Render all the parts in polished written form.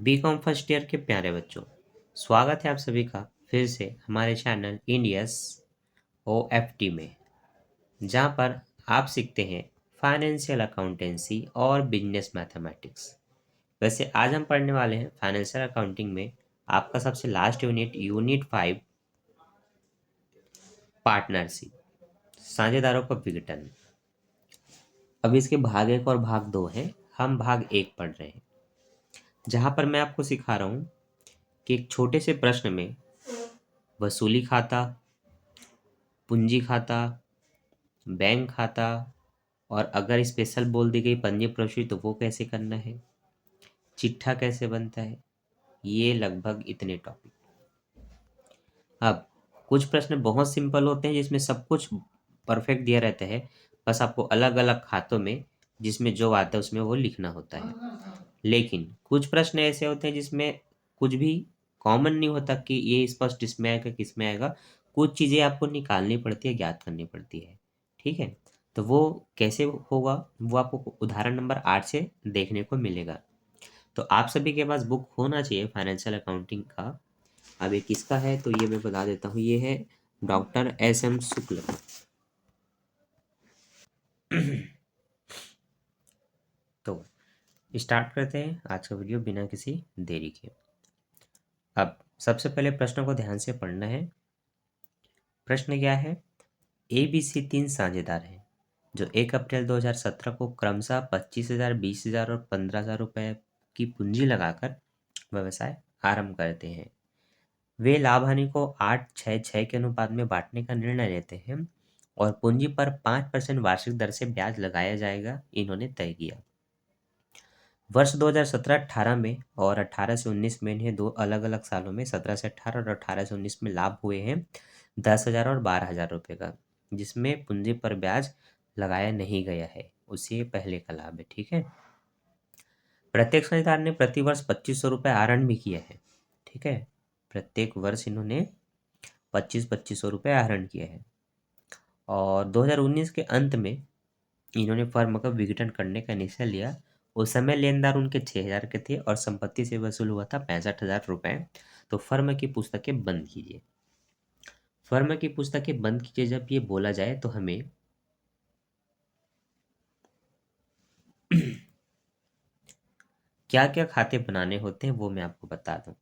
BCom first year के प्यारे बच्चों, स्वागत है आप सभी का फिर से हमारे चैनल इंडियस OFT में, जहां पर आप सीखते हैं फाइनेंशियल अकाउंटेंसी और बिजनेस मैथमेटिक्स। वैसे आज हम पढ़ने वाले हैं फाइनेंशियल अकाउंटिंग में आपका सबसे लास्ट यूनिट 5, पार्टनरशिप, साझेदारों का विघटन। अब इसके भाग 1 और भाग 2 हैं। हम भाग 1 पढ़ रहे हैं, जहां पर मैं आपको सिखा रहा हूं कि एक छोटे से प्रश्न में वसूली खाता, पूंजी खाता, बैंक खाता और अगर स्पेशल बोल दी गई पंजी प्रविष्टि तो वो कैसे करना है, चिट्ठा कैसे बनता है, ये लगभग इतने टॉपिक। अब कुछ प्रश्न बहुत सिंपल होते हैं जिसमें सब कुछ परफेक्ट दिया रहता है, बस आपको अलग अलग खातों में जिसमें जो आता है उसमें वो लिखना होता है। लेकिन कुछ प्रश्न ऐसे होते हैं जिसमें कुछ भी कॉमन नहीं होता कि ये स्पष्ट इसमें आएगा किस में आएगा, कुछ चीज़ें आपको निकालनी पड़ती है, ज्ञात करनी पड़ती है। ठीक है, तो वो कैसे होगा वो आपको उदाहरण नंबर 8 से देखने को मिलेगा। तो आप सभी के पास बुक होना चाहिए फाइनेंशियल अकाउंटिंग का। अब ये किसका है तो ये मैं बता देता हूँ, ये है डॉक्टर SM शुक्ल का। तो स्टार्ट करते हैं आज का वीडियो बिना किसी देरी के। अब सबसे पहले प्रश्न को ध्यान से पढ़ना है। प्रश्न क्या है? ABC 3 साझेदार हैं जो 1 अप्रैल 2017 को क्रमशः 25,000, 20,000 और 15,000 रुपए की पूंजी लगाकर व्यवसाय आरंभ करते हैं। वे लाभ हानि को 8-6-6 के अनुपात में बांटने का निर्णय लेते हैं और पूंजी पर 5% वार्षिक दर से ब्याज लगाया जाएगा, इन्होंने तय किया। वर्ष 2017-18 में और 18 से 19 में इन्हें दो अलग अलग सालों में 17 से 18 और 18 से 19 में लाभ हुए हैं 10,000 और 12,000 रुपये का, जिसमें पूंजी पर ब्याज लगाया नहीं गया है, उसी पहले का लाभ है। ठीक है, प्रत्येक साझेदार ने प्रतिवर्ष 2,500 रुपये आहरण भी किया है। ठीक है, प्रत्येक वर्ष इन्होंने 2,500 रुपये आहरण किया है और 2019 के अंत में इन्होंने फर्म का विघटन करने का निश्चय लिया। उस समय लेनदार उनके 6,000 के थे और संपत्ति से वसूल हुआ था 65,000 रुपये। तो फर्म की पुस्तकें बंद कीजिए। फर्म की पुस्तकें बंद कीजिए जब ये बोला जाए तो हमें क्या क्या खाते बनाने होते हैं वो मैं आपको बता दूं।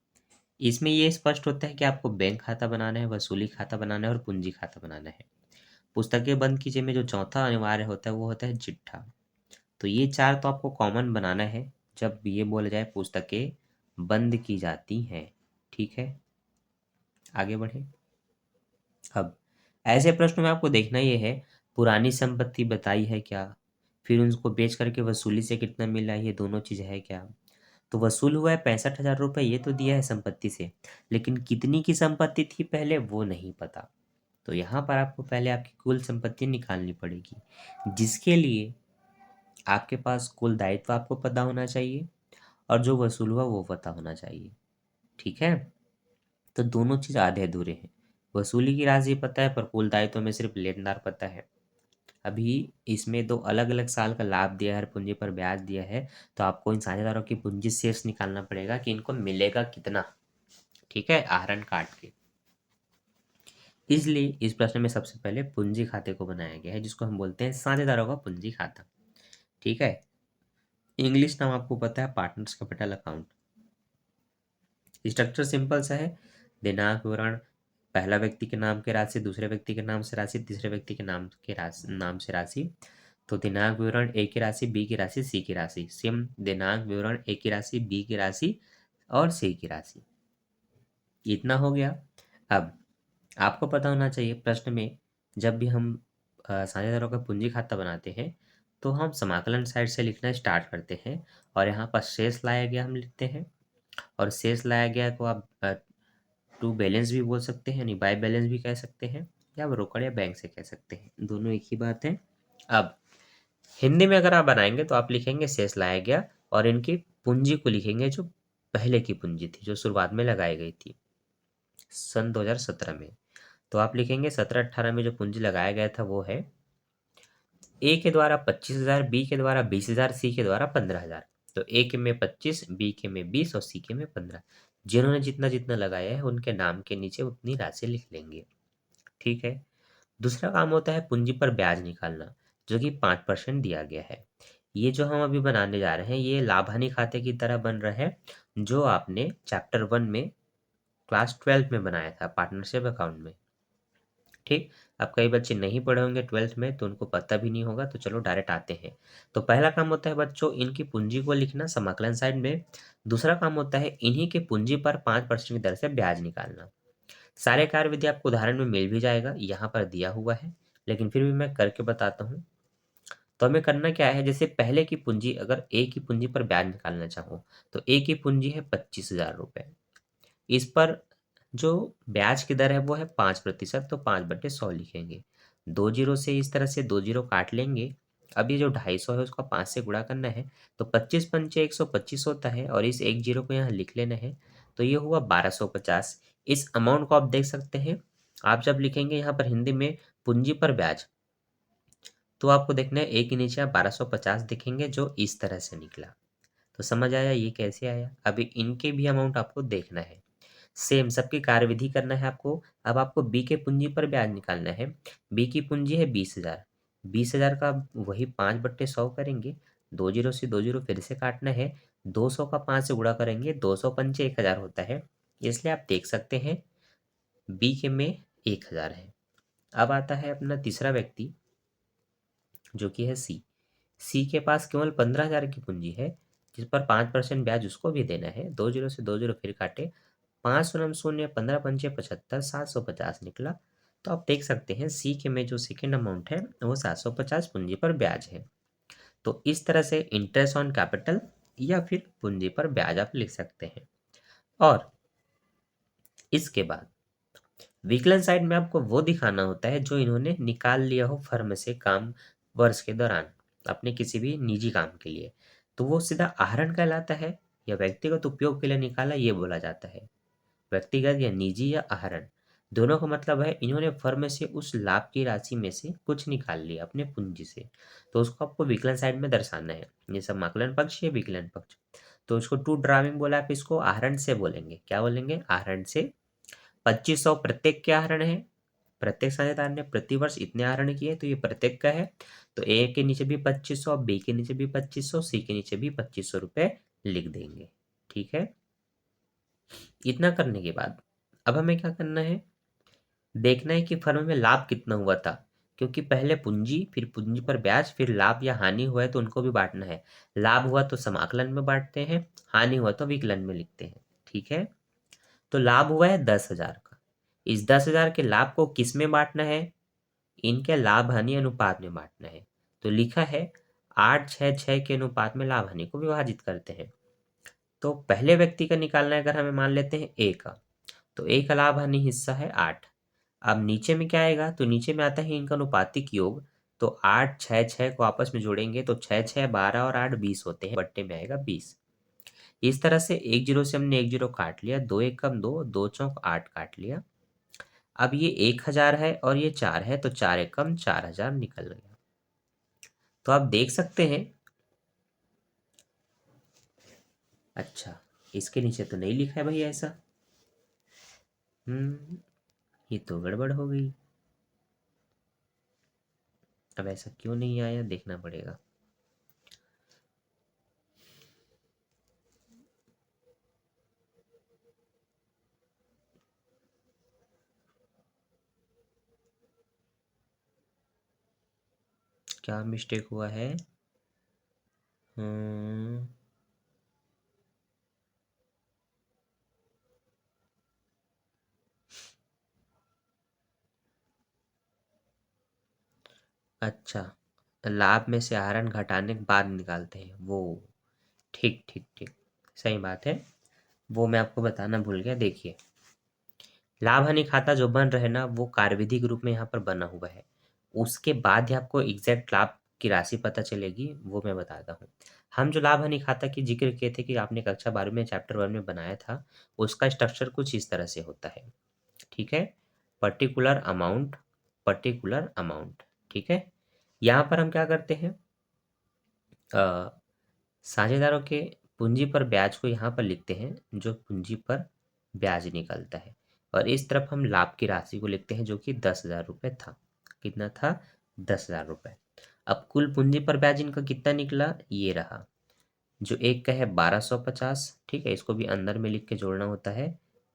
इसमें ये स्पष्ट होता है कि आपको बैंक खाता बनाना है, वसूली खाता बनाना है और पूंजी खाता बनाना है। पुस्तकें बंद कीजिए में जो चौथा अनिवार्य होता है वो होता है चिट्ठा। तो ये 4 तो आपको कॉमन बनाना है जब ये बोला जाए पुस्तकें बंद की जाती हैं। ठीक है, आगे बढ़े। अब ऐसे प्रश्नों में आपको देखना ये है, पुरानी संपत्ति बताई है क्या, फिर उनको बेच करके वसूली से कितना मिला, ये दोनों चीज़ है क्या। तो वसूल हुआ है 65,000 रुपये, ये तो दिया है संपत्ति से, लेकिन कितनी की संपत्ति थी पहले वो नहीं पता। तो यहाँ पर आपको पहले आपकी कुल संपत्ति निकालनी पड़ेगी, जिसके लिए आपके पास कुल दायित्व आपको पता होना चाहिए और जो वसूल हुआ वो पता होना चाहिए। ठीक है, तो दोनों चीज़ आधे अधूरे हैं। वसूली की राशि पता है पर कुल दायित्व में सिर्फ लेनदार पता है। अभी इसमें दो अलग अलग साल का लाभ दिया है, हर पूंजी पर ब्याज दिया है, तो आपको इन साझेदारों की पूंजी शेष निकालना पड़ेगा कि इनको मिलेगा कितना। ठीक है, आहरण काट के। इसलिए इस प्रश्न में सबसे पहले पूंजी खाते को बनाया गया है, जिसको हम बोलते हैं साझेदारों का पूंजी खाता। ठीक है, इंग्लिश नाम आपको पता है, partners capital account. Structure simple सा है, दिनांक विवरण, पहला व्यक्ति के नाम की राशि, दूसरे व्यक्ति के नाम से राशि, तीसरे व्यक्ति के नाम से राशि। तो दिनांक विवरण ए की राशि, बी की राशि, सी की राशि, सेम दिनांक विवरण ए की राशि, बी की राशि और सी की राशि। इतना हो गया। अब आपको पता होना चाहिए प्रश्न में जब भी हम साझेदारों का पूंजी खाता बनाते हैं तो हम समाकलन साइड से लिखना स्टार्ट करते हैं और यहाँ पर शेष लाया गया हम लिखते हैं। और शेष लाया गया को आप टू बैलेंस भी बोल सकते हैं, यानी बाय बैलेंस भी कह सकते हैं, या आप रोकड़ या बैंक से कह सकते हैं, दोनों एक ही बात है। अब हिंदी में अगर आप बनाएंगे तो आप लिखेंगे शेष लाया गया और इनकी पूंजी को लिखेंगे जो पहले की पूंजी थी, जो शुरुआत में लगाई गई थी सन 2017 में। तो आप लिखेंगे 17-18 में जो पूंजी लगाया गया था वो है ए के द्वारा 25,000, बी के द्वारा 20,000, सी के द्वारा 15,000। तो ए के में 25, बी के में 20 और सी के में 15। जिन्होंने जितना जितना लगाया है उनके नाम के नीचे उतनी राशि लिख लेंगे। ठीक है। दूसरा काम होता है पूंजी पर ब्याज निकालना, जो कि 5% दिया गया है। ये जो हम अभी बनाने जा रहे हैं ये लाभ हानि खाते की तरह बन रहा है, जो आपने चैप्टर 1 में क्लास 12 में बनाया था पार्टनरशिप अकाउंट में। ठीक। अब कई बच्चे नहीं पढ़े होंगे 12th में तो उनको पता भी नहीं होगा, तो चलो डायरेक्ट आते हैं। तो पहला काम होता है बच्चों इनकी पूंजी को लिखना समाकलन साइड में। दूसरा काम होता है इन्हीं की पूंजी पर 5% की दर से ब्याज निकालना। सारे कार्य विधि आपको उदाहरण में मिल भी जाएगा, यहाँ पर दिया हुआ है, लेकिन फिर भी मैं करके बताता हूँ। तो हमें करना क्या है, जैसे पहले की पूंजी अगर ए की पूंजी पर ब्याज निकालना चाहो तो ए की पूंजी है 25,000 रुपये। इस पर जो ब्याज की दर है वो है 5%, तो 5/100 लिखेंगे। 2 जीरो से इस तरह से 2 जीरो काट लेंगे। अब ये जो 250 है उसका 5 से गुणा करना है, तो 25 पंचे 125 होता है और इस एक जीरो को यहाँ लिख लेना है, तो ये हुआ 1250। इस अमाउंट को आप देख सकते हैं। आप जब लिखेंगे यहाँ पर हिंदी में पूंजी पर ब्याज, तो आपको देखना है एक के नीचे आप 1250 दिखेंगे, जो इस तरह से निकला। तो समझ आया ये कैसे आया। अभी इनके भी अमाउंट आपको देखना है, सेम सबकी कार्यविधि करना है आपको। अब आपको बी के पूंजी पर ब्याज निकालना है। बी की पूंजी है 20,000। 20,000 का वही 5/100 करेंगे। 2 जीरो से 2 जीरो फिर से काटना है। 200 का 5 से गुणा करेंगे, 200 पंचे 1,000 होता है, इसलिए आप देख सकते हैं बी के में 1,000 है। अब आता है अपना तीसरा व्यक्ति जो कि है सी। सी के पास केवल 15,000 की पूंजी है, जिस पर 5% ब्याज उसको भी देना है। 2 जीरो से 2 जीरो फिर काटे, 5 शून्य शून्य 15 पंचे 75, 750 निकला। तो आप देख सकते हैं सी के में जो सेकेंड अमाउंट है वो 750 पूंजी पर ब्याज है। तो इस तरह से इंटरेस्ट ऑन कैपिटल या फिर पूंजी पर ब्याज आप लिख सकते हैं। और इसके बाद विकलन साइड में आपको वो दिखाना होता है जो इन्होंने निकाल लिया हो फर्म से काम वर्ष के दौरान अपने किसी भी निजी काम के लिए, तो वो सीधा आहरण कहलाता है या व्यक्तिगत उपयोग के लिए निकाला ये बोला जाता है। व्यक्तिगत या निजी या आहरण दोनों का मतलब है इन्होंने फर्म से उस लाभ की राशि में से कुछ निकाल लिया अपने पूंजी से, तो उसको आपको विकलन साइड में दर्शाना है। ये सब समाकलन पक्ष या विकलन पक्ष, तो उसको टू ड्राइविंग बोला, आप इसको आहरण से बोलेंगे। क्या बोलेंगे? आहरण से। 2500 प्रत्येक के आहरण है, प्रत्येक साझेदार ने प्रतिवर्ष इतने आहरण किए, तो ये प्रत्येक का है। तो ए के नीचे भी 2500, बी के नीचे भी 2500, सी के नीचे भी 2500 रुपये लिख देंगे। ठीक है। इतना करने के बाद अब हमें क्या करना है, देखना है कि फर्म में लाभ कितना हुआ था, क्योंकि पहले पूंजी फिर पूंजी पर ब्याज फिर लाभ या हानि हुआ है तो उनको भी बांटना है। लाभ हुआ तो समाकलन में बांटते हैं, हानि हुआ तो विकलन में लिखते हैं। ठीक है। तो लाभ हुआ है 10,000 का। इस 10,000 के लाभ को किस में बांटना है? इनके लाभ हानि अनुपात में बांटना है। तो लिखा है 8-6-6 के अनुपात में लाभ हानि को विभाजित करते हैं। तो पहले व्यक्ति का निकालना है, अगर हमें मान लेते हैं ए का, तो ए का लाभ हानि हिस्सा है 8। अब नीचे में क्या आएगा, तो नीचे में आता है इनका अनुपातिक योग। तो 8-6-6 को आपस में जोड़ेंगे तो 6-6-12 और 8-20 होते हैं, बट्टे में आएगा 20। इस तरह से एक जीरो से हमने एक जीरो काट लिया, 2 एक कम 2, 2 चौक 8 काट लिया। अब ये 1,000 है और ये 4 है, तो 4 एक कम 4,000 निकल गया। तो आप देख सकते हैं। अच्छा, इसके नीचे तो नहीं लिखा है भाई ऐसा। ये तो गड़बड़ हो गई। अब ऐसा क्यों नहीं आया देखना पड़ेगा। क्या मिस्टेक हुआ है? हम्म, अच्छा, लाभ में से आहरण घटाने के बाद निकालते हैं वो। ठीक ठीक ठीक, सही बात है। वो मैं आपको बताना भूल गया। देखिए, लाभ हानि खाता जो बन रहे ना वो कार्यविधि के रूप में यहाँ पर बना हुआ है। उसके बाद ही आपको एग्जैक्ट लाभ की राशि पता चलेगी, वो मैं बताता हूँ। हम जो लाभ हानि खाता की जिक्र किए थे कि आपने कक्षा 12 में चैप्टर 1 में बनाया था, उसका स्ट्रक्चर कुछ इस तरह से होता है। ठीक है। Particular amount, particular amount. ठीक है। यहाँ पर हम क्या करते हैं, साझेदारों के पूंजी पर ब्याज को यहाँ पर लिखते हैं जो पूंजी पर ब्याज निकलता है, और इस तरफ हम लाभ की राशि को लिखते हैं जो कि 10,000 रुपये था। कितना था? 10,000 रुपये। अब कुल पूंजी पर ब्याज इनका कितना निकला, ये रहा, जो एक का है 1250। ठीक है, इसको भी अंदर में लिख के जोड़ना होता है।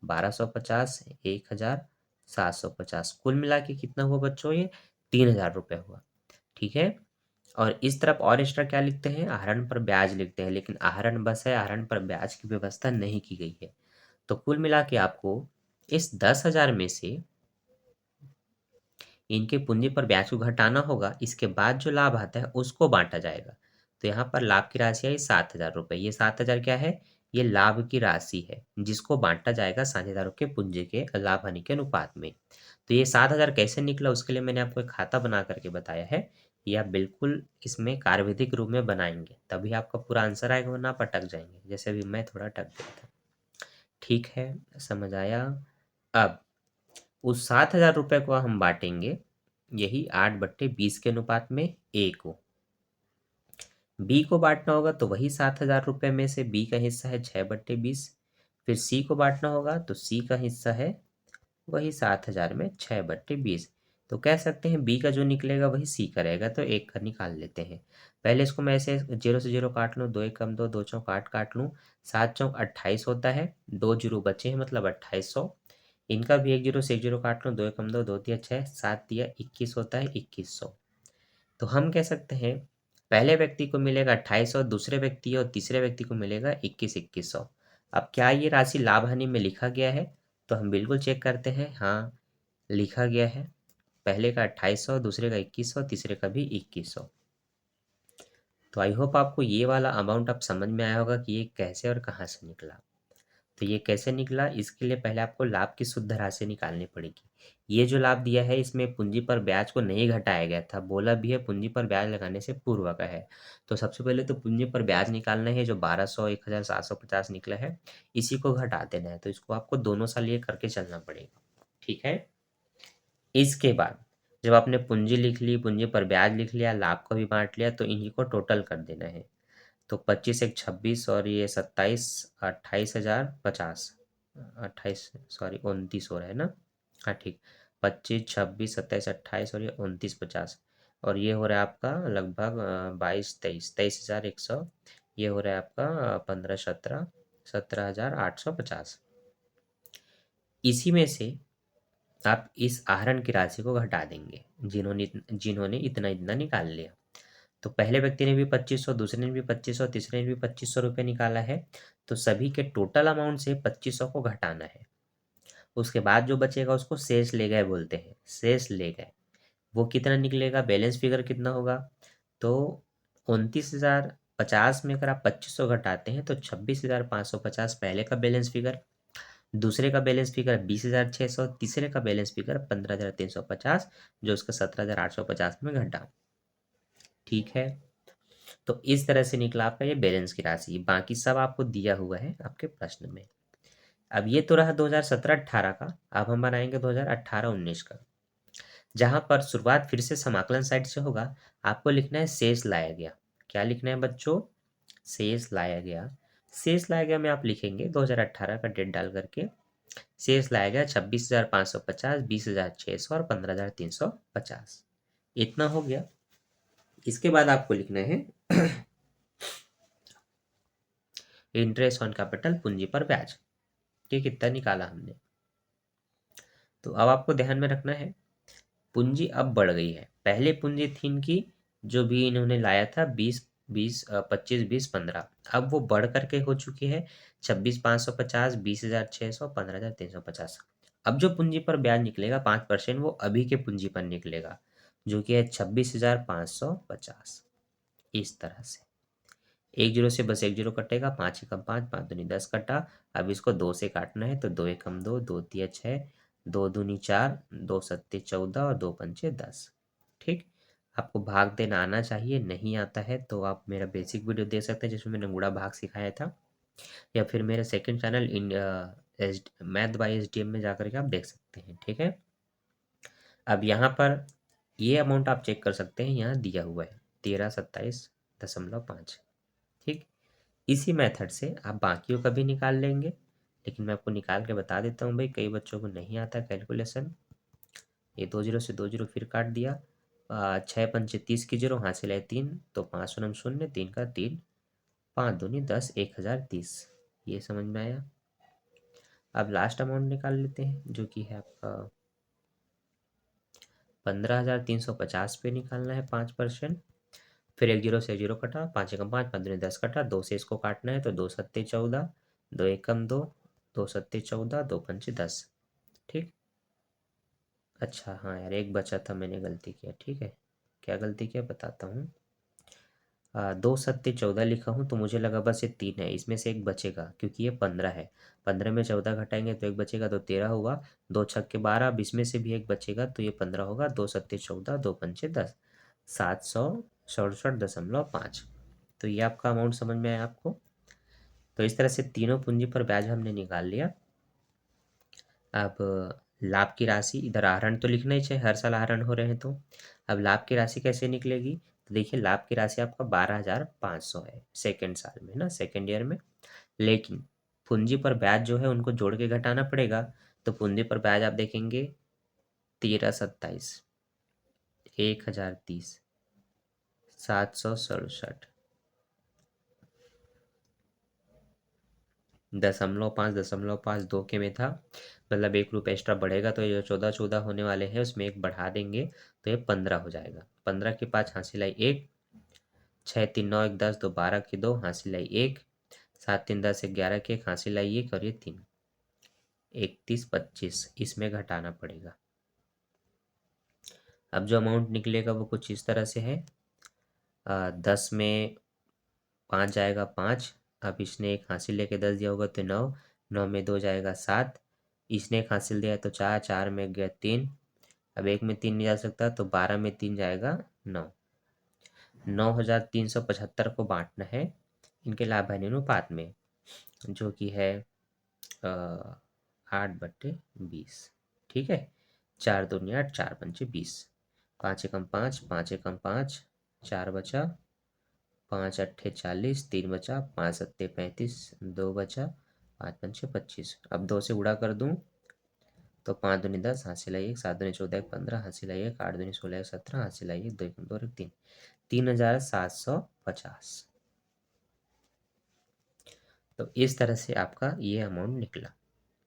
1250, 1,750, कुल मिला के कितना हुआ बच्चों, ये 3,000 रुपये हुआ। ठीक है, और इस तरफ और एक्स्ट्रा क्या लिखते हैं, आहरण पर ब्याज लिखते हैं, लेकिन आहरण बस है, आहरण पर ब्याज की व्यवस्था नहीं की गई है। तो कुल मिला के आपको इस 10,000 में से इनके पूंजी पर ब्याज को घटाना होगा, इसके बाद जो लाभ आता है उसको बांटा जाएगा। तो यहाँ पर लाभ की राशि आई 7,000 रुपये। ये 7,000 क्या है, ये लाभ की राशि है जिसको बांटा जाएगा साझेदारों के पूंजी के लाभ हानि के अनुपात में। तो ये 7,000 कैसे निकला, उसके लिए मैंने आपको एक खाता बना करके बताया है। ये आप बिल्कुल इसमें कार्यविधिक रूप में बनाएंगे तभी आपका पूरा आंसर आएगा, वरना आप अटक जाएंगे, जैसे अभी मैं थोड़ा अटक गया था। ठीक है, समझ आया। अब उस 7,000 रुपये को हम बांटेंगे यही 8/20 के अनुपात में ए को। बी को बांटना होगा तो वही 7,000 रुपये में से बी का हिस्सा है 6/20। फिर सी को बांटना होगा तो सी का हिस्सा है वही 7,000 में 6/20। तो कह सकते हैं बी का जो निकलेगा वही सी का रहेगा, तो एक का निकाल लेते हैं। पहले इसको मैं ऐसे 0 से 0 काट लूँ, 2 एक कम 2, 2 चौक 8 काट लूँ, 7 चौक 28 होता है, 2 जीरो बचे हैं मतलब 2800। इनका भी 1 जीरो से 1 जीरो काट लूँ, 2 एक कम 2, 2 तिया 6, 7 तिया 21 होता है, 2100। तो हम कह सकते हैं पहले व्यक्ति को मिलेगा 2800, दूसरे व्यक्ति और तीसरे व्यक्ति को मिलेगा 2100। अब क्या ये राशि लाभ हानि में लिखा गया है? तो हम बिल्कुल चेक करते हैं, हाँ लिखा गया है। पहले का 2800, दूसरे का 2100, तीसरे का भी 2100। तो आई होप आपको ये वाला अमाउंट अब समझ में आया होगा कि ये कैसे और कहाँ से निकला। तो ये कैसे निकला, इसके लिए पहले आपको लाभ की शुद्ध राशि निकालनी पड़ेगी। ये जो लाभ दिया है इसमें पूंजी पर ब्याज को नहीं घटाया गया था, बोला भी है पूंजी पर ब्याज लगाने से पूर्व का है। तो सबसे पहले तो पूंजी पर ब्याज निकालना है, जो 1200, 1,750 निकला है, इसी को घटा देना है। तो इसको आपको दोनों साल ये करके चलना पड़ेगा। ठीक है, इसके बाद जब आपने पूंजी लिख ली, पूंजी पर ब्याज लिख लिया, लाभ को भी बांट लिया, तो इन्हीं को टोटल कर देना है। तो 25 एक 26 और ये 27, 28,050, 28 सॉरी 29 हो रहा है ना। हाँ ठीक, 25, 26, 27, 28 और ये 29,50, और ये हो रहा है आपका लगभग 22, 23,100। ये हो रहा है आपका 15, 17, 17,850। इसी में से आप इस आहरण की राशि को घटा देंगे जिन्होंने जिन्होंने इतना इतना निकाल लिया। तो पहले व्यक्ति ने भी 2500, दूसरे ने भी 2500, तीसरे ने भी 2500 रुपये निकाला है। तो सभी के टोटल अमाउंट से 2500 को घटाना है। उसके बाद जो बचेगा उसको शेष ले गए बोलते हैं, शेष ले गए। वो कितना निकलेगा, बैलेंस फिगर कितना होगा, तो 29,050 में अगर आप 2500 घटाते हैं तो 26,550 पहले का बैलेंस फिगर, दूसरे का बैलेंस फिगर 20,600, तीसरे का बैलेंस फिगर 15,350, जो उसका 17,850 में घटा। ठीक है, तो इस तरह से निकला आपका ये बैलेंस की राशि। बाकी सब आपको दिया हुआ है आपके प्रश्न में। अब ये तो रहा 2017-18 का। अब हम बनाएंगे 2018-19 का, जहां पर शुरुआत फिर से समाकलन साइड से होगा। आपको लिखना है शेष लाया गया। क्या लिखना है बच्चों, शेष लाया गया। शेष लाया गया में आप लिखेंगे 2018 का डेट डाल करके, शेष लाया गया 26,550, 20,600 और 15,350। इतना हो गया। इसके बाद आपको लिखना है इंटरेस्ट ऑन कैपिटल, पूंजी पर ब्याज। ये कितना निकाला हमने। तो अब आपको ध्यान में रखना है पूंजी अब बढ़ गई है। पहले पूंजी थी इनकी जो भी इन्होंने लाया था 25, 20, 15, अब वो बढ़ करके हो चुकी है 26,550, 20,600, 15,350। अब जो पूंजी पर ब्याज निकलेगा 5%, वो अभी के पूंजी पर निकलेगा जो कि है 26,550। इस तरह से एक जीरो से बस एक जीरो कटेगा, 5 एकम 5, 5 दूनी 10 कटा। अब इसको 2 से काटना है तो 2 एकम 2, 2 तिया 6, 2 दूनी 4, 2 सत्ते 14 और 2 पंचे 10। ठीक, आपको भाग देना आना चाहिए, नहीं आता है तो आप मेरा बेसिक वीडियो देख सकते हैं जिसमें मैंने गुणा भाग सिखाया था, या फिर मेरे second channel in math bye SDM में जाकर के आप देख सकते हैं। ठीक है, अब यहाँ पर ये अमाउंट आप चेक कर सकते हैं, यहाँ दिया हुआ है 1327.5। ठीक, इसी मेथड से आप बाकियों का भी निकाल लेंगे, लेकिन मैं आपको निकाल के बता देता हूँ भाई, कई बच्चों को नहीं आता कैलकुलेशन। ये 2 जीरो से 2 जीरो फिर काट दिया, 6 पंचे 30 की जीरो, हासिल है 3, तो 5 शून्य शून्य, 3 का 3, 5 दूनी 10, 1030। ये समझ में आया। अब लास्ट अमाउंट निकाल लेते हैं, जो कि है आपका 15,350 पे निकालना है 5%। फिर एक जीरो से जीरो कटा, 5 एकम 5, 5 दूनी 10 कटा, 2 से इसको काटना है तो 2 सत्ते 14, 2 एकम 2, 2 सत्ते 14, 2 पंचे 10। ठीक। अच्छा हाँ यार, एक बचा था, मैंने गलती किया। ठीक है, क्या गलती किया बताता हूँ। 2 सत्ते 14 लिखा हूँ, तो मुझे लगा बस ये 3 है, इसमें से एक बचेगा क्योंकि ये 15 है। 15 में 14 घटाएंगे तो एक बचेगा, तो 13 हुआ। 2 छक्के 12, अब इसमें से भी एक बचेगा तो ये 15 होगा। 2 सत्ते 14, 2 पंचे 10, 767.5। तो ये आपका अमाउंट समझ में आया आपको। तो इस तरह से तीनों पूंजी पर ब्याज हमने निकाल लिया। अब लाभ की राशि, इधर आहरण तो लिखना ही चाहिए, हर साल आहरण हो रहे हैं तो। अब लाभ की राशि कैसे निकलेगी, तो देखिए लाभ की राशि आपका 12,500 है सेकेंड साल में ना, सेकेंड ईयर में। लेकिन पूंजी पर ब्याज जो है उनको जोड़ के घटाना पड़ेगा। तो पूंजी पर ब्याज आप देखेंगे 1327, 1030, 767, 0.5 दो के में था, मतलब 1 रुपये एक्स्ट्रा बढ़ेगा, तो ये जो 14 14 होने वाले हैं उसमें एक बढ़ा देंगे तो ये 15 हो जाएगा। 15 के 5 हासिल आई 1, 6 3 9 1 10, तो 12 की 2 हासिल आई 1, 7 3 10 11 के 1 हासिल आई 1, और ये 3, 31 25 इसमें घटाना पड़ेगा। अब जो अमाउंट निकलेगा वो कुछ इस तरह से है। 10 में 5 जाएगा 5, अब इसने एक हासिल लेके 10 दिया होगा तो 9, 9 में 2 जाएगा 7, इसने एक हासिल दिया है तो 4, 4 में गया 3, अब एक में 3 नहीं जा सकता तो 12 में 3 जाएगा 9। 9,375 को बांटना है इनके लाभ हानि अनुपात में, जो कि है 8/20। ठीक है, 4 दूनी 8, 4 पंचे 20, 5 एकम 5, 5 एकम 5, 4 बचा, 5 अट्ठे 40, 3 बचा, 5 सत्ते 35, 2 बचा, 5 पंचे 25। अब 2 से गुणा कर दूं तो 5 दूनी 10, हासिल आई 1, 7 दूनी 14 15, हासिल आई 1, 8 दूनी 16 17, हासिल आई 1, 2 एकम 2 और 3, 3,750। तो इस तरह से आपका ये अमाउंट निकला।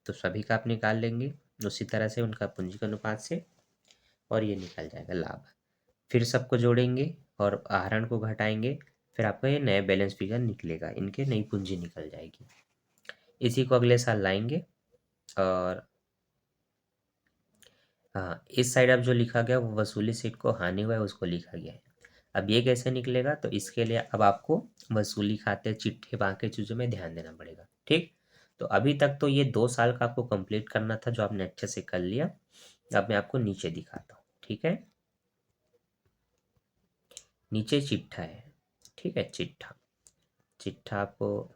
तो सभी का आप निकाल लेंगे उसी तरह से उनका पूंजी के अनुपात से, और ये निकल जाएगा लाभ। फिर सबको जोड़ेंगे और आहरण को घटाएंगे, फिर आपका ये नया बैलेंस फिगर निकलेगा, इनके नई पूंजी निकल जाएगी। इसी को अगले साल लाएंगे। और हाँ, इस साइड अब जो लिखा गया वो वसूली सीट को हानि हुआ है उसको लिखा गया है। अब ये कैसे निकलेगा, तो इसके लिए अब आपको वसूली खाते चिट्ठे बाकी चीज़ों में ध्यान देना पड़ेगा। ठीक। तो अभी तक तो ये 2 साल का आपको कंप्लीट करना था जो आपने अच्छे से कर लिया। अब मैं आपको नीचे दिखाता हूँ। ठीक है, नीचे चिट्ठा है। ठीक है, चिट्ठा, चिट्ठा आपको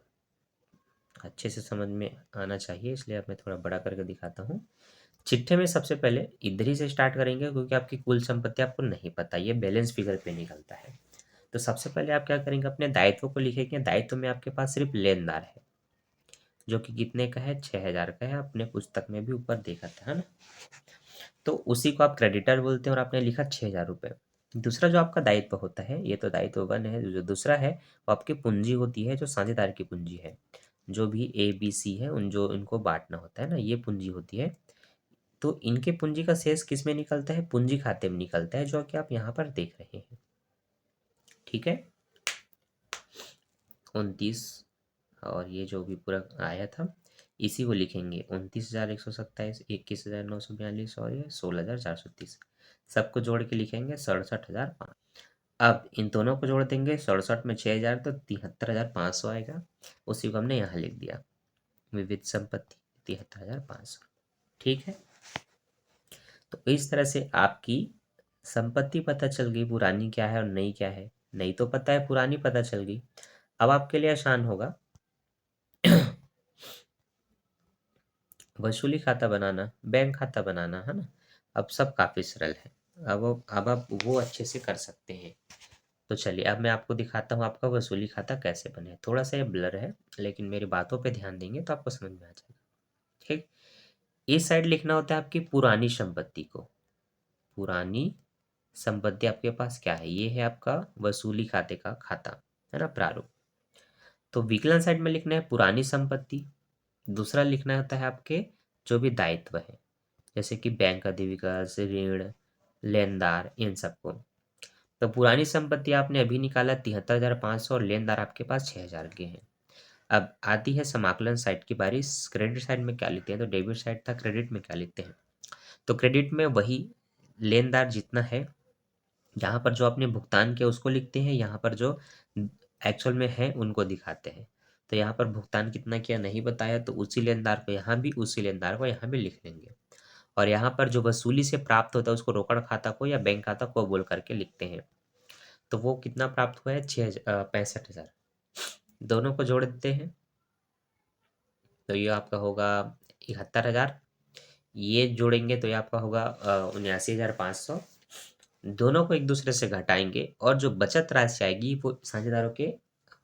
अच्छे से समझ में आना चाहिए, इसलिए अब मैं थोड़ा बड़ा करके दिखाता हूँ। चिट्ठे में सबसे पहले इधर ही से स्टार्ट करेंगे क्योंकि आपकी कुल संपत्ति आपको नहीं पता, ये बैलेंस फिगर पे निकलता है। तो सबसे पहले आप क्या करेंगे, अपने दायित्व को लिखेंगे। दायित्व में आपके पास सिर्फ लेनदार है, जो कि कितने का है, 6,000 का है, अपने पुस्तक में भी ऊपर देखा था, है ना। तो उसी को आप क्रेडिटर बोलते हैं और आपने लिखा 6,000 रुपये। दूसरा जो आपका दायित्व होता है, ये तो दायित्व वन है, जो दूसरा है वो आपकी पूंजी होती है, जो साझेदार की पूंजी है। जो भी ABC है उन जो इनको बांटना होता है ना, ये पूंजी होती है। तो इनके पूंजी का शेष किस में निकलता है, पूंजी खाते में निकलता है, जो कि आप यहाँ पर देख रहे हैं। ठीक है, 29, और ये जो भी पूरा आया था इसी को लिखेंगे, 29,127, 21,942, और ये 16,430। सबको जोड़ के लिखेंगे 67,500। अब इन दोनों को जोड़ देंगे, 67 में 6,000 तो 73,500 आएगा। उसी को हमने यहाँ लिख दिया, विविध संपत्ति 73,500। ठीक है, तो इस तरह से आपकी संपत्ति पता चल गई, पुरानी क्या है और नई क्या है। नई तो पता है, पुरानी पता चल गई। अब आपके लिए आसान होगा वसूली खाता बनाना, बैंक खाता बनाना, है ना। अब सब काफ़ी सरल है। अब आप वो अच्छे से कर सकते हैं। तो चलिए अब मैं आपको दिखाता हूँ आपका वसूली खाता कैसे बने। थोड़ा सा ये ब्लर है, लेकिन मेरी बातों पे ध्यान देंगे तो आपको समझ में आ जाएगा। ठीक, इस साइड लिखना होता है आपकी पुरानी संपत्ति को। पुरानी संपत्ति आपके पास क्या है, ये है आपका वसूली खाते का खाता, है ना, प्रारूप। तो विकलन साइड में लिखना है पुरानी संपत्ति। दूसरा लिखना होता है आपके जो भी दायित्व है, जैसे कि बैंक अधिविकास, ऋण, लेनदार, इन सबको। तो पुरानी संपत्ति आपने अभी निकाला 73,500 और लेनदार आपके पास 6,000 के हैं। अब आती है समाकलन साइड की बारी। क्रेडिट साइड में क्या लिखते हैं, तो डेबिट साइड था, क्रेडिट में क्या लिखते हैं, तो क्रेडिट में वही लेनदार जितना है, यहाँ पर जो आपने भुगतान किया उसको लिखते हैं, यहाँ पर जो एक्चुअल में है उनको दिखाते हैं। तो यहाँ पर भुगतान कितना किया नहीं बताया, तो उसी लेनदार को यहाँ भी, उसी लेनदार को यहाँ भी लिख लेंगे। और यहाँ पर जो वसूली से प्राप्त होता है उसको रोकड़ खाता को या बैंक खाता को बोल करके लिखते हैं। तो वो कितना प्राप्त हुआ है, 65,000। दोनों को जोड़ देते हैं तो ये आपका होगा 71,000। ये जोड़ेंगे तो ये आपका होगा 79,500। दोनों को एक दूसरे से घटाएंगे और जो बचत राशि आएगी वो साझेदारों के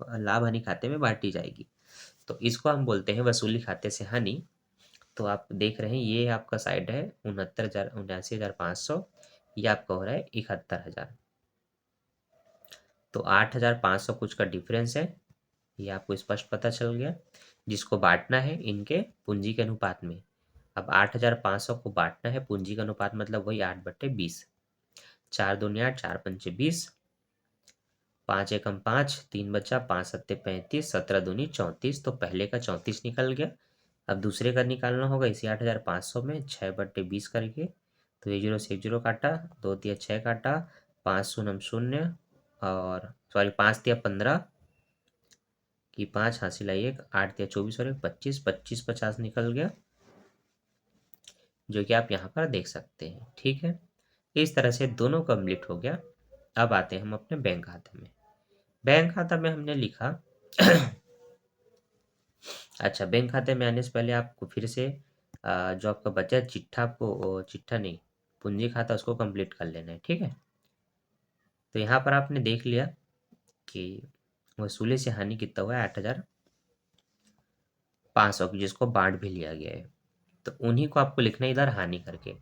लाभ हानि खाते में बांटी जाएगी। तो इसको हम बोलते हैं वसूली खाते से हानि। तो आप देख रहे हैं ये आपका साइड है 79,500, ये आपका हो रहा है 71,000। तो 8,500 कुछ का डिफरेंस है, ये आपको स्पष्ट पता चल गया, जिसको बांटना है इनके पूंजी के अनुपात में। अब 8,500 को बांटना है पूंजी का अनुपात, मतलब वही 8/20। 4 दूनी 8, 4 पंचे 20, 5 एकम 5, 3 बचा, 5 सत्ते 35, 17 दूनी 34। तो पहले का 34 निकल गया। अब दूसरे का निकालना होगा इसी 8,500 में 6/20 करके। तो ये जीरो से एक जीरो काटा, 2 तिया 6 काटा, 5 शून्य शून्य, और सॉरी 5 तिया 15 की 5 हासिल आई 1, 8 तिया 24 और 1 25, 25 50 निकल गया, जो कि आप यहाँ पर देख सकते हैं। ठीक है, इस तरह से दोनों कंप्लीट हो गया। अब आते हैं हम अपने बैंक खाते में। बैंक खाता में हमने लिखा अच्छा, बैंक खाते में आने से पहले आपको फिर से जो आपका बचा है चिट्ठा, आपको चिट्ठा नहीं, पूंजी खाता, उसको कंप्लीट कर लेना है। ठीक है, तो यहाँ पर आपने देख लिया कि वसूली से हानि कितना हुआ है, 8,500 की, जिसको बांट भी लिया गया है। तो उन्हीं को आपको लिखना है इधर हानि करके।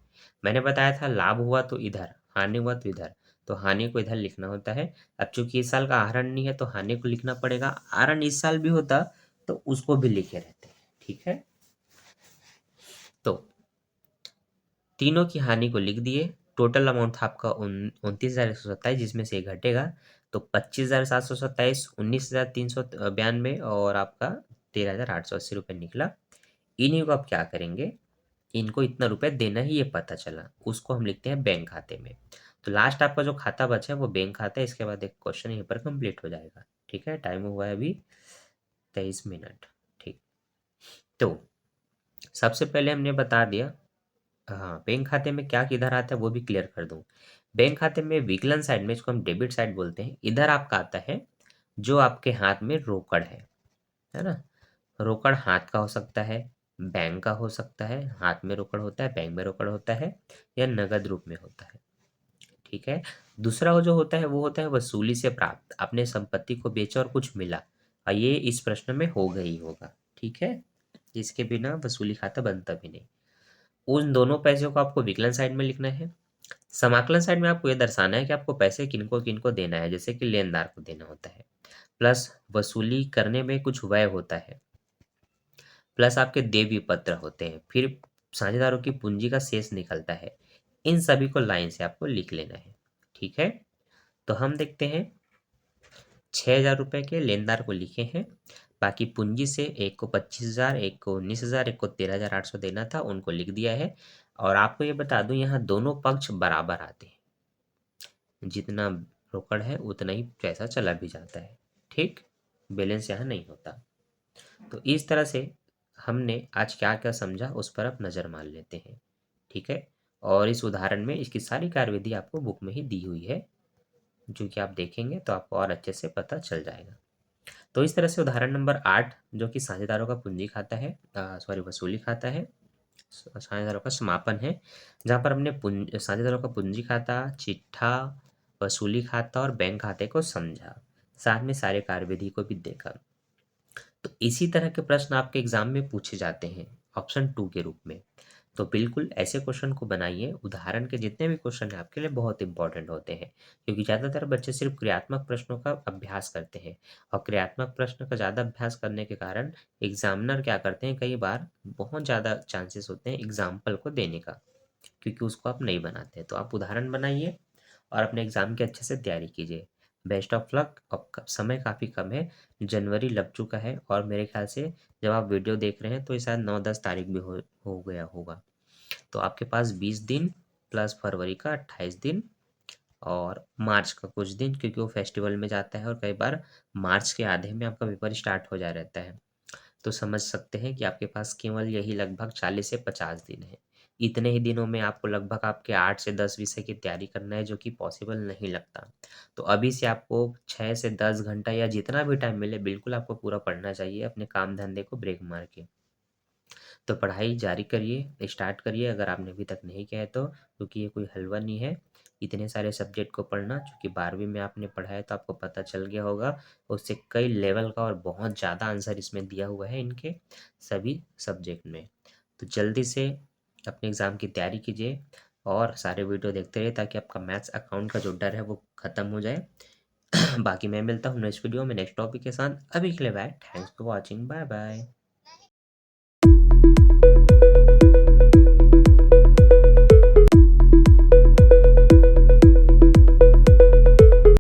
मैंने बताया था लाभ हुआ तो इधर, हानि हुआ तो इधर, तो हानि को इधर लिखना होता है। अब चूंकि इस साल का आहरण नहीं है तो हानि को लिखना पड़ेगा। आहरण इस साल भी होता तो उसको भी लिखे रहते हैं। ठीक है, तो तीनों की हानि को लिख दिए। टोटल अमाउंट था आपका 29,127, जिसमें से घटेगा तो 25,727, 19,392 और आपका 13,880 रुपये निकला। इन्हीं को आप क्या करेंगे, इनको इतना रुपए देना ही ये पता चला, उसको हम लिखते हैं बैंक खाते में। तो लास्ट आपका जो खाता बचा है वो बैंक खाता है। इसके बाद एक क्वेश्चन यहीं पर कंप्लीट हो जाएगा। ठीक है, टाइम हुआ है अभी 23 मिनट। ठीक, तो सबसे पहले हमने बता दिया, हाँ, बैंक खाते में क्या किधर आता है वो भी क्लियर कर दूं। बैंक खाते में विकलन साइड में, इसको हम डेबिट साइड बोलते हैं, इधर आपका आता है जो आपके हाथ में रोकड़ है ना। रोकड़ हाथ का हो सकता है, बैंक का हो सकता है, हाथ में रोकड़ होता है, बैंक में रोकड़ होता है, या नगद रूप में होता है। ठीक है, दूसरा वो जो होता है वो होता है वसूली से प्राप्त, अपने संपत्ति को बेचा और कुछ मिला, और ये इस प्रश्न में होगा ही होगा। ठीक है, इसके बिना वसूली खाता बनता भी नहीं। उन दोनों पैसों को आपको विकलन साइड में लिखना है। समाकलन साइड में आपको ये दर्शाना है कि आपको पैसे किनको किनको देना है, जैसे कि लेनदार को देना होता है, प्लस वसूली करने में कुछ व्यय होता है, प्लस आपके देय पत्र होते हैं, फिर साझेदारों की पूंजी का शेष निकलता है। इन सभी को लाइन से आपको लिख लेना है। ठीक है, तो हम देखते हैं 6,000 रुपये के लेनदार को लिखे हैं। बाकी पूंजी से एक को 25,000, एक को 19,000, एक को 13,800 देना था, उनको लिख दिया है। और आपको ये बता दूं यहाँ दोनों पक्ष बराबर आते हैं, जितना रोकड़ है उतना ही पैसा चला भी जाता है। ठीक, बैलेंस यहाँ नहीं होता। तो इस तरह से हमने आज क्या क्या समझा उस पर आप नज़र मार लेते हैं। ठीक है, और इस उदाहरण में इसकी सारी कार्यविधि आपको बुक में ही दी हुई है, जो कि आप देखेंगे तो आपको और अच्छे से पता चल जाएगा। तो इस तरह से उदाहरण नंबर 8, जो कि साझेदारों का पूंजी खाता है, सॉरी वसूली खाता है, साझेदारों का समापन है, जहाँ पर हमने साझेदारों का पूंजी खाता, चिट्ठा, वसूली खाता और बैंक खाते को समझा, साथ में सारे कार्यविधि को भी देखा। तो इसी तरह के प्रश्न आपके एग्जाम में पूछे जाते हैं ऑप्शन 2 के रूप में। तो बिल्कुल ऐसे क्वेश्चन को बनाइए। उदाहरण के जितने भी क्वेश्चन हैं आपके लिए बहुत इंपॉर्टेंट होते हैं, क्योंकि ज़्यादातर बच्चे सिर्फ क्रियात्मक प्रश्नों का अभ्यास करते हैं, और क्रियात्मक प्रश्न का ज़्यादा अभ्यास करने के कारण एग्जामिनर क्या करते हैं, कई बार बहुत ज़्यादा चांसेस होते हैं एग्जाम्पल को देने का, क्योंकि उसको आप नहीं बनाते। तो आप उदाहरण बनाइए और अपने एग्ज़ाम की अच्छे से तैयारी कीजिए। Best of luck. अब समय काफ़ी कम है, जनवरी लग चुका है, और मेरे ख्याल से जब आप वीडियो देख रहे हैं तो ये शायद 9-10 तारीख भी हो गया होगा। तो आपके पास 20 दिन प्लस फरवरी का 28 दिन और मार्च का कुछ दिन, क्योंकि वो फेस्टिवल में जाता है और कई बार मार्च के आधे में आपका पेपर स्टार्ट हो जा रहता है। तो समझ सकते हैं कि आपके पास केवल यही लगभग 40 से 50 दिन है। इतने ही दिनों में आपको लगभग आपके 8 से 10 विषय की तैयारी करना है, जो कि पॉसिबल नहीं लगता। तो अभी से आपको 6 से 10 घंटा या जितना भी टाइम मिले बिल्कुल आपको पूरा पढ़ना चाहिए, अपने काम धंधे को ब्रेक मार के। तो पढ़ाई जारी करिए, स्टार्ट करिए अगर आपने अभी तक नहीं किया है तो, क्योंकि ये कोई हलवा नहीं है इतने सारे सब्जेक्ट को पढ़ना। चूँकि 12वीं में आपने पढ़ा है तो आपको पता चल गया होगा, उससे कई लेवल का और बहुत ज़्यादा आंसर इसमें दिया हुआ है इनके सभी सब्जेक्ट में। तो जल्दी से अपने एग्ज़ाम की तैयारी कीजिए और सारे वीडियो देखते रहिए, ताकि आपका मैथ्स अकाउंट का जो डर है वो ख़त्म हो जाए। बाकी मैं मिलता हूँ नेक्स्ट वीडियो में नेक्स्ट टॉपिक के साथ। अभी के लिए bye, thanks for watching, bye bye.